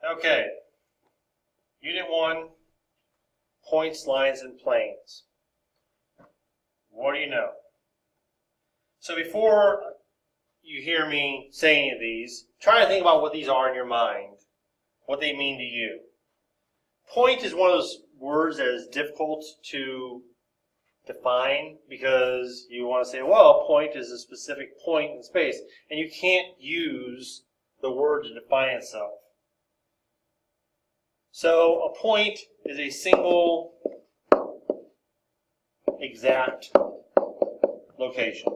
Okay, Unit 1, points, lines, and planes. What do you know? So before you hear me say any of these, try to think about what these are in your mind, what they mean to you. Point is one of those words that is difficult to define because you want to say, well, a point is a specific point in space, and you can't use the word to define itself. So a point is a single exact location.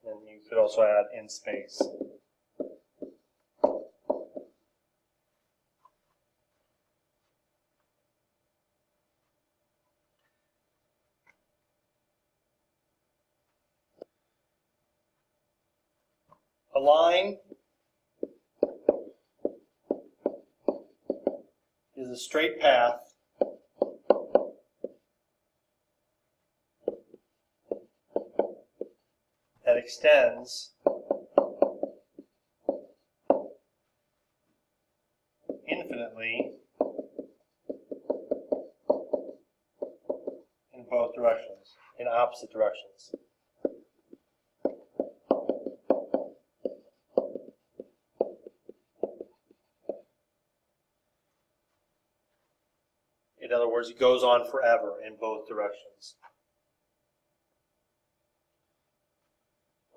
And you could also add in space. A line is a straight path that extends infinitely in both directions, in opposite directions. In other words, it goes on forever in both directions.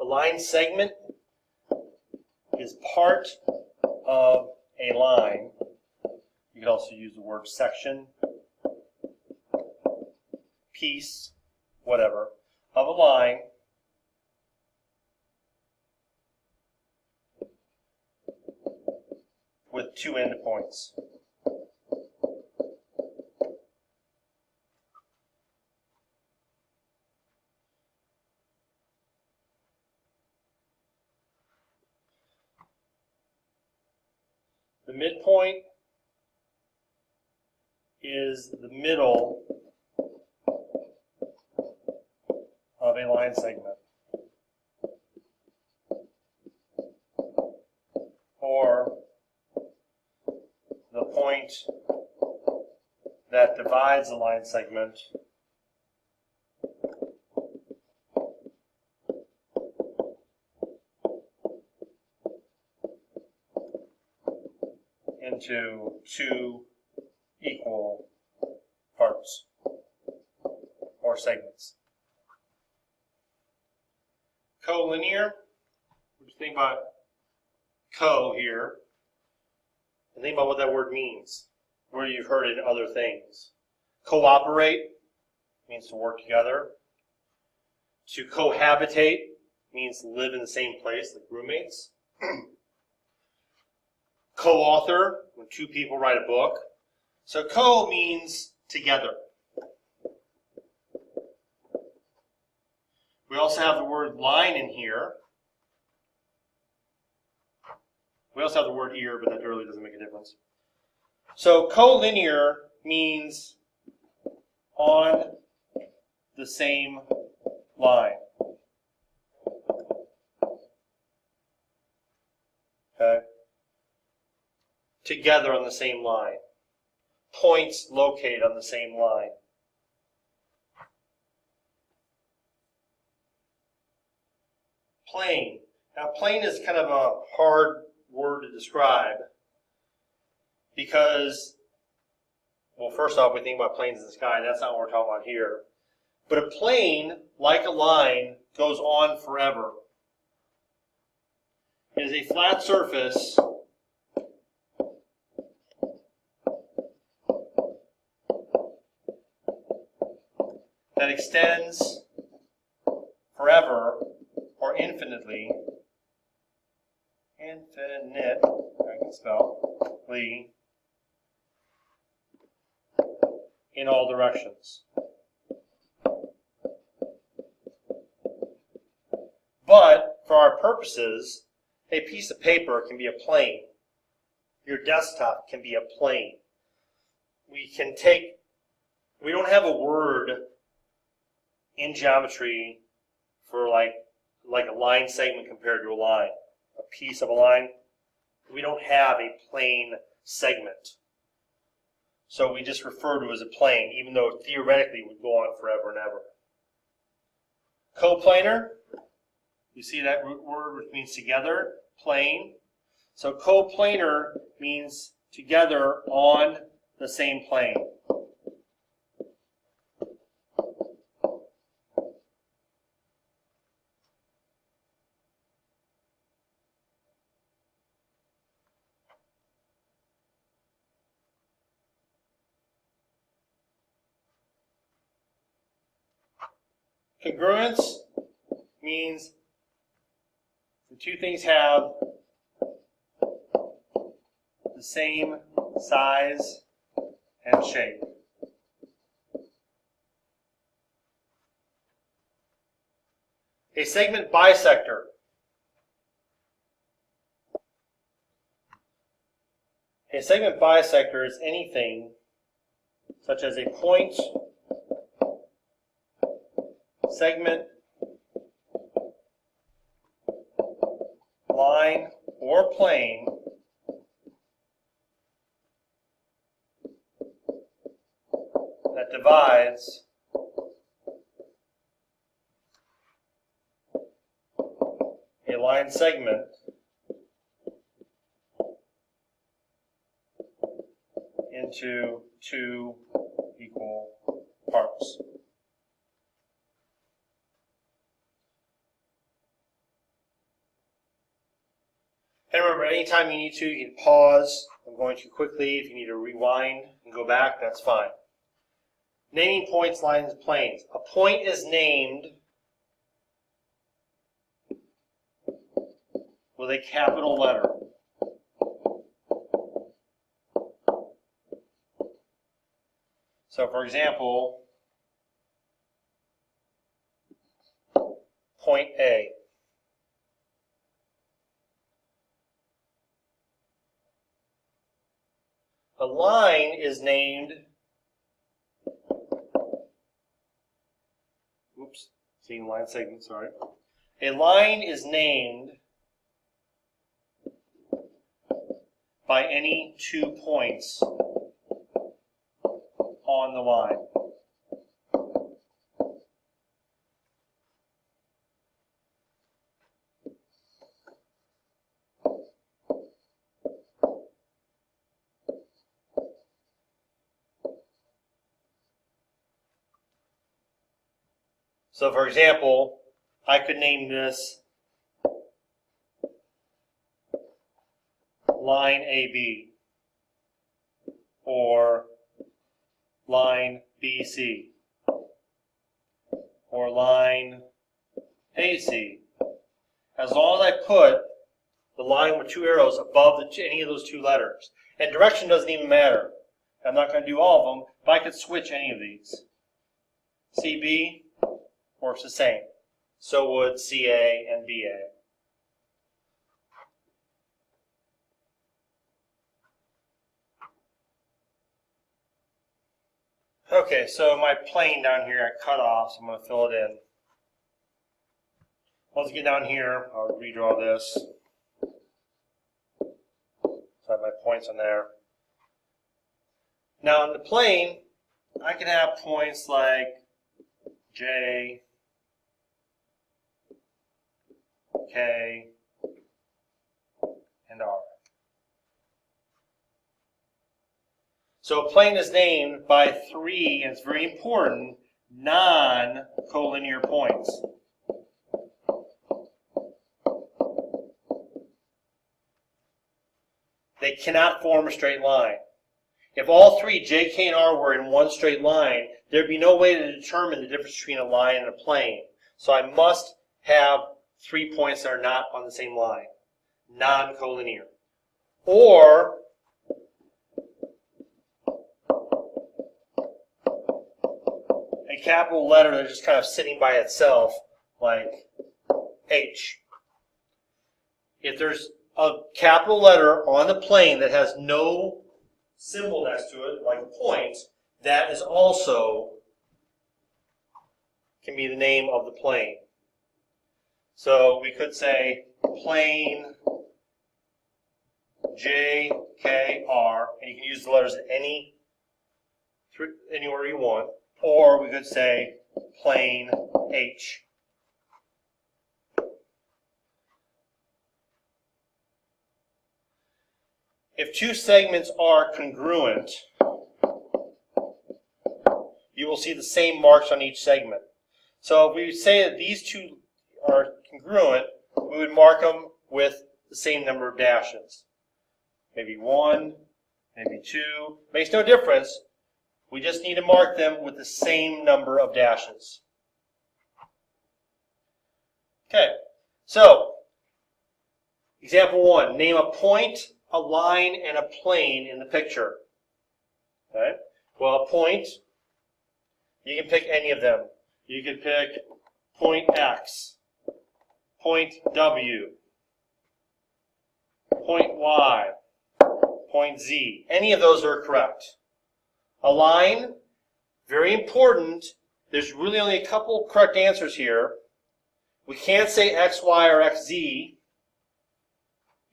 A line segment is part of a line. You could also use the word section, piece, whatever, of a line with two endpoints. The midpoint is the middle of a line segment, or the point that divides the line segment into two equal parts or segments. Collinear, we just think about co here, and think about what that word means, where you've heard it in other things. Cooperate means to work together. To cohabitate means to live in the same place, like roommates. Co-author, when two people write a book. So co means together. We also have the word line in here. We also have the word ear, but that really doesn't make a difference. So collinear means on the same line. Okay? Together on the same line. Points located on the same line. Plane. Now, plane is kind of a hard word to describe because, well, first off, we think about planes in the sky, and that's not what we're talking about here. But a plane, like a line, goes on forever. It is a flat surface that extends forever or infinitely, I can spell, in all directions. But for our purposes, a piece of paper can be a plane. Your desktop can be a plane. We don't have a word in geometry for like like a line segment compared to a line, a piece of a line. We don't have a plane segment. So we just refer to it as a plane, even though theoretically it would go on forever and ever. Coplanar, you see that root word which means together, plane. So coplanar means together on the same plane. Congruence means the two things have the same size and shape. A segment bisector. A segment bisector is anything such as a point, segment, line, or plane that divides a line segment into two equal parts. And remember, anytime you need to, you can pause. I'm going too quickly. If you need to rewind and go back, that's fine. Naming points, lines, and planes. A point is named with a capital letter. So, for example, point A. A line is named, seeing line segment, sorry. A line is named by any 2 points on the line. So, for example, I could name this line AB or line BC or line AC. As long as I put the line with 2 arrows above any of those 2 letters. And direction doesn't even matter. I'm not going to do all of them, but I could switch any of these. CB works the same. So would CA and BA. Okay, so my plane down here I cut off, so I'm going to fill it in. Once I get down here, I'll redraw this. So I have my points on there. Now in the plane, I can have points like J, K, and R. So a plane is named by 3, and it's very important, non-collinear points. They cannot form a straight line. If all 3, J, K, and R, were in one straight line, there'd be no way to determine the difference between a line and a plane. So I must have 3 points that are not on the same line, non-collinear. Or a capital letter that's just kind of sitting by itself, like H. If there's a capital letter on the plane that has no symbol next to it, like a point, that is also can be the name of the plane. So we could say plane J, K, R, and you can use the letters anywhere you want. Or we could say plane H. If two segments are congruent, you will see the same marks on each segment. So if we say that these two are congruent, we would mark them with the same number of dashes. Maybe 1, maybe 2. Makes no difference. We just need to mark them with the same number of dashes. Okay, so example 1. Name a point, a line, and a plane in the picture. Okay. Well, a point, you can pick any of them. You can pick point X, point W, point Y, point Z. Any of those are correct. A line, very important. There's really only a couple correct answers here. We can't say XY or XZ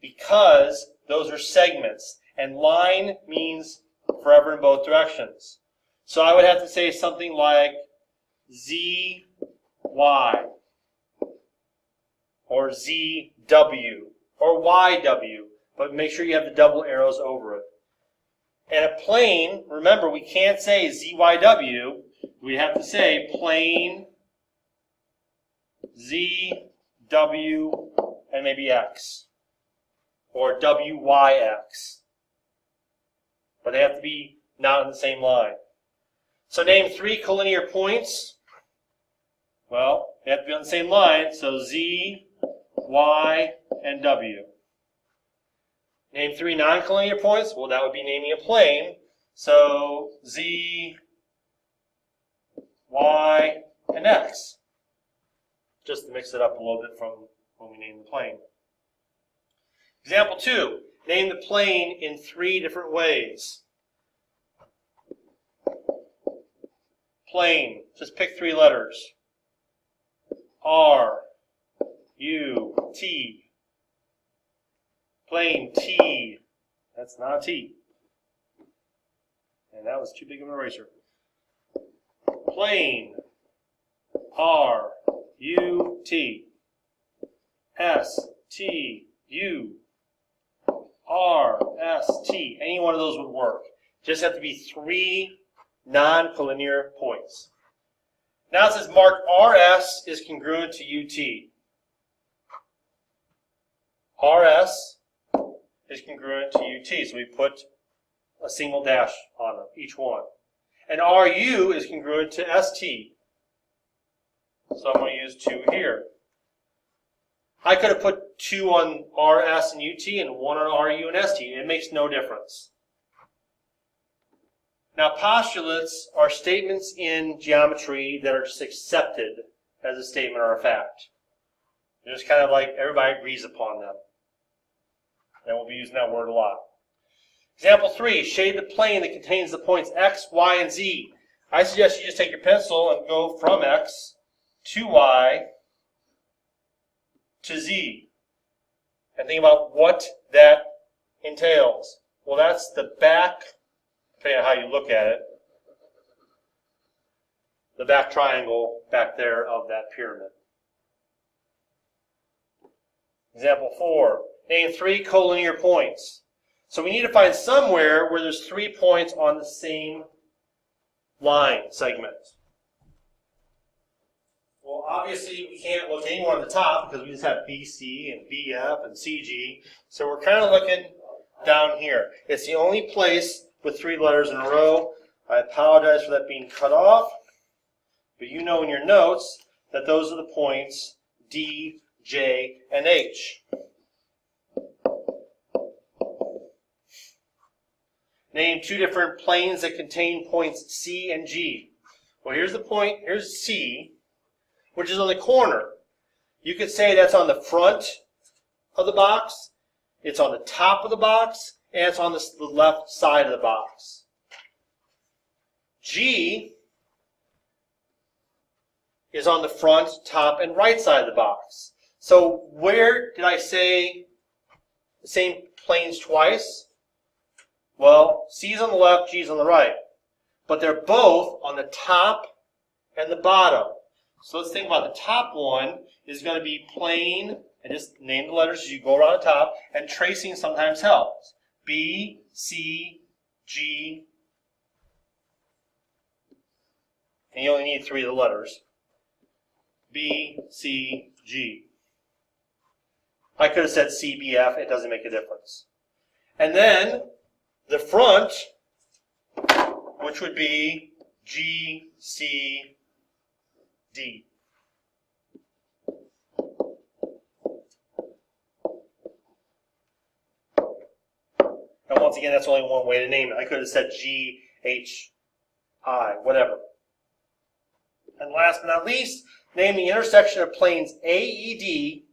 because those are segments. And line means forever in both directions. So I would have to say something like ZY or ZW or YW. But make sure you have the double arrows over it. And a plane, remember, we can't say ZYW. We have to say plane ZW and maybe X. Or WYX. But they have to be not in the same line. So name 3 collinear points. Well, they have to be on the same line, so Z, Y, and W. Name 3 non-collinear points. Well, that would be naming a plane. So Z, Y, and X. Just to mix it up a little bit from when we name the plane. Example 2. Name the plane in 3 different ways. Plane. Just pick 3 letters. R, U, T. Plane T. That's not a T. And that was too big of an eraser. Plane R, U, T. S, T, U. R, S, T. Any one of those would work. Just have to be 3 non-collinear points. Now it says mark RS is congruent to UT. RS is congruent to UT, so we put a single dash on them, each one. And RU is congruent to ST. So I'm going to use 2 here. I could have put 2 on RS and UT and 1 on RU and ST. It makes no difference. Now, postulates are statements in geometry that are just accepted as a statement or a fact. They're just kind of like everybody agrees upon them. And we'll be using that word a lot. Example 3, shade the plane that contains the points X, Y, and Z. I suggest you just take your pencil and go from X to Y to Z. And think about what that entails. Well, that's the back, depending on how you look at it, the back triangle back there of that pyramid. Example 4, name 3 collinear points. So we need to find somewhere where there's 3 points on the same line segment. Well, obviously we can't look anywhere on the top because we just have BC and BF and CG. So we're kind of looking down here. It's the only place with 3 letters in a row. I apologize for that being cut off. But you know in your notes that those are the points D, J, and H. Name 2 different planes that contain points C and G. Well, here's the point. Here's C, which is on the corner. You could say that's on the front of the box, it's on the top of the box, and it's on the left side of the box. G is on the front, top, and right side of the box. So where did I say the same planes twice? Well, C is on the left, G is on the right. But they're both on the top and the bottom. So let's think about the top one is going to be plane, and just name the letters as you go around the top, and tracing sometimes helps. B, C, G, and you only need 3 of the letters. B, C, G. I could have said C, B, F. It doesn't make a difference. And then the front, which would be G, C, D. And once again, that's only one way to name it. I could have said G, H, I, whatever. And last but not least, name the intersection of planes AED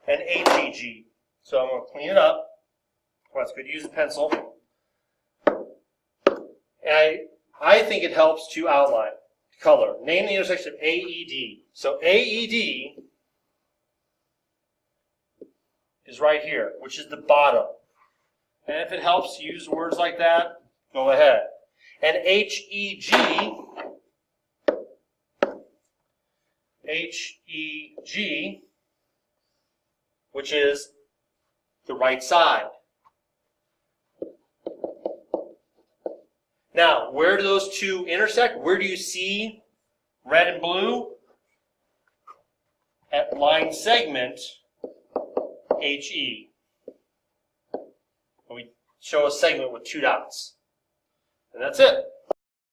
and HEG. So I'm going to clean it up. Well, it's good to use a pencil. And I think it helps to outline, color. Name the intersection of AED. So AED is right here, which is the bottom. And if it helps use words like that, go ahead. And HEG, which is the right side. Now, where do those two intersect? Where do you see red and blue? At line segment HE. We show a segment with 2 dots. And that's it.